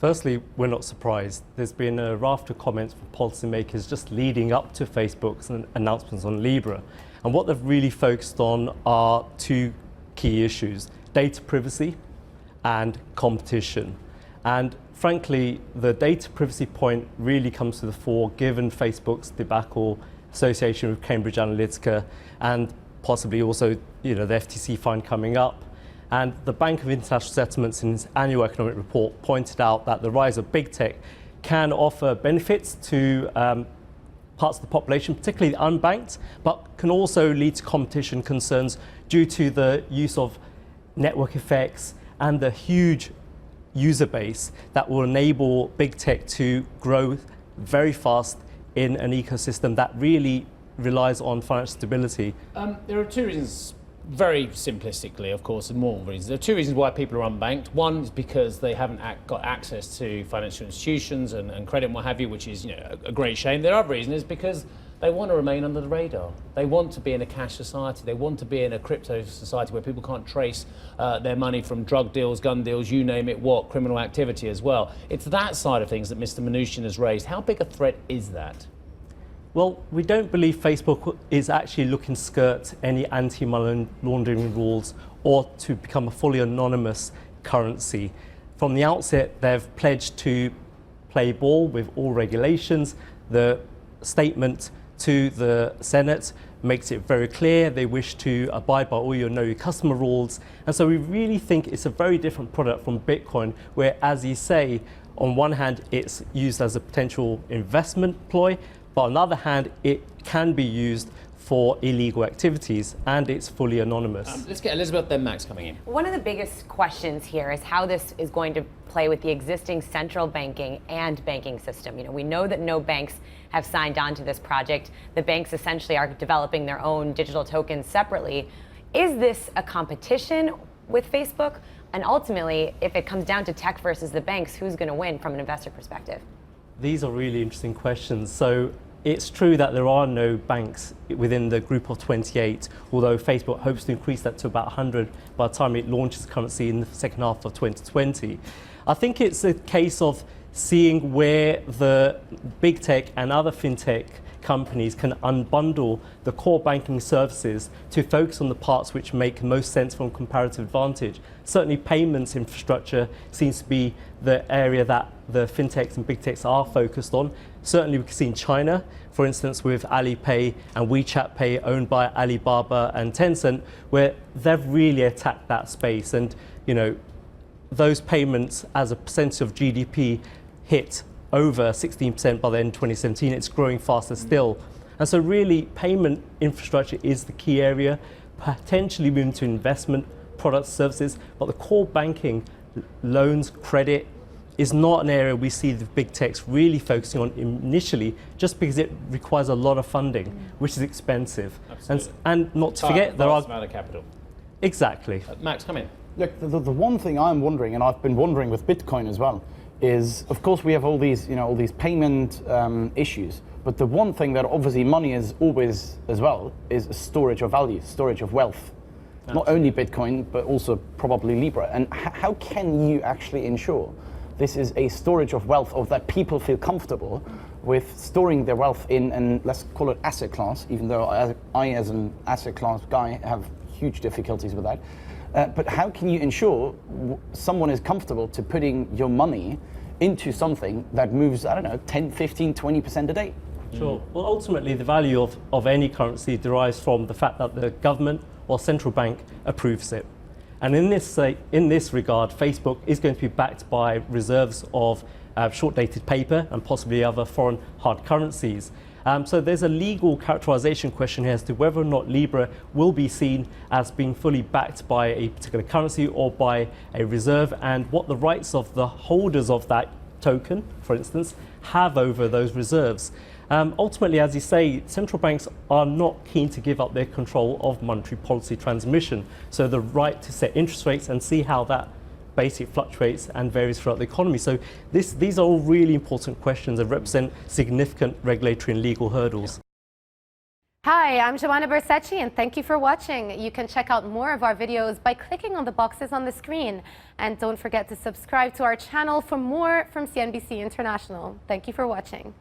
Firstly, we're not surprised. There's been a raft of comments from policymakers just leading up to Facebook's announcements on Libra. And what they've really focused on are two key issues: data privacy and competition. And frankly, the data privacy point really comes to the fore given Facebook's debacle, association with Cambridge Analytica, and possibly also the FTC fine coming up. And the Bank of International Settlements in its annual economic report pointed out that the rise of big tech can offer benefits to parts of the population, particularly the unbanked, but can also lead to competition concerns due to the use of network effects and the huge user base that will enable big tech to grow very fast in an ecosystem that really relies on financial stability. There are two reasons, very simplistically, of course, and more reasons. There are two reasons why people are unbanked. One is because they haven't got access to financial institutions and credit and what have you, which is a great shame. The other reason is because they want to remain under the radar. They want to be in a cash society. They want to be in a crypto society where people can't trace their money from drug deals, gun deals, you name it, what, criminal activity as well. It's that side of things that Mr. Mnuchin has raised. How big a threat is that? Well, we don't believe Facebook is actually looking to skirt any anti-money laundering rules or to become a fully anonymous currency. From the outset, they've pledged to play ball with all regulations. The statement to the Senate makes it very clear they wish to abide by all your know your customer rules. And so we really think it's a very different product from Bitcoin, where, as you say, on one hand, it's used as a potential investment ploy, but on the other hand, it can be used for illegal activities, and it's fully anonymous. Let's get Elizabeth, then Max coming in. One of the biggest questions here is how this is going to play with the existing central banking and banking system. We know that no banks have signed on to this project. The banks essentially are developing their own digital tokens separately. Is this a competition with Facebook? And ultimately, if it comes down to tech versus the banks, who's going to win from an investor perspective? These are really interesting questions. So it's true that there are no banks within the group of 28, although Facebook hopes to increase that to about 100 by the time it launches currency in the second half of 2020. I think it's a case of seeing where the big tech and other fintech companies can unbundle the core banking services to focus on the parts which make most sense from comparative advantage. Certainly payments infrastructure seems to be the area that the fintechs and big techs are focused on. Certainly we can see in China, for instance, with Alipay and WeChat Pay owned by Alibaba and Tencent, where they've really attacked that space. And those payments as a percentage of GDP hit over 16% by the end of 2017. It's growing faster still. And so really payment infrastructure is the key area, potentially moving to investment products, services, but the core banking, loans, credit, is not an area we see the big techs really focusing on initially, just because it requires a lot of funding, which is expensive. And not to forget, there are amount of capital. Exactly. Max, come in. Look, the one thing I'm wondering, and I've been wondering with Bitcoin as well, is of course we have all these payment issues, but the one thing that obviously money is always as well is storage of value, storage of wealth. Absolutely. Not only Bitcoin, but also probably Libra. And how can you actually ensure this is a storage of wealth, or that people feel comfortable with storing their wealth in, and let's call it asset class, even though I as an asset class guy have huge difficulties with that. But how can you ensure someone is comfortable to putting your money into something that moves, 10, 15, 20% a day? Sure. Well, ultimately, the value of any currency derives from the fact that the government or central bank approves it. And in this regard, Facebook is going to be backed by reserves of short-dated paper and possibly other foreign hard currencies. So there's a legal characterization question here as to whether or not Libra will be seen as being fully backed by a particular currency or by a reserve, and what the rights of the holders of that token, for instance, have over those reserves. Ultimately, as you say, central banks are not keen to give up their control of monetary policy transmission. So the right to set interest rates and see how that basically fluctuates and varies throughout the economy. So these are all really important questions that represent significant regulatory and legal hurdles. Hi, I'm Joanna Bersecci, and thank you for watching. You can check out more of our videos by clicking on the boxes on the screen. And don't forget to subscribe to our channel for more from CNBC International. Thank you for watching.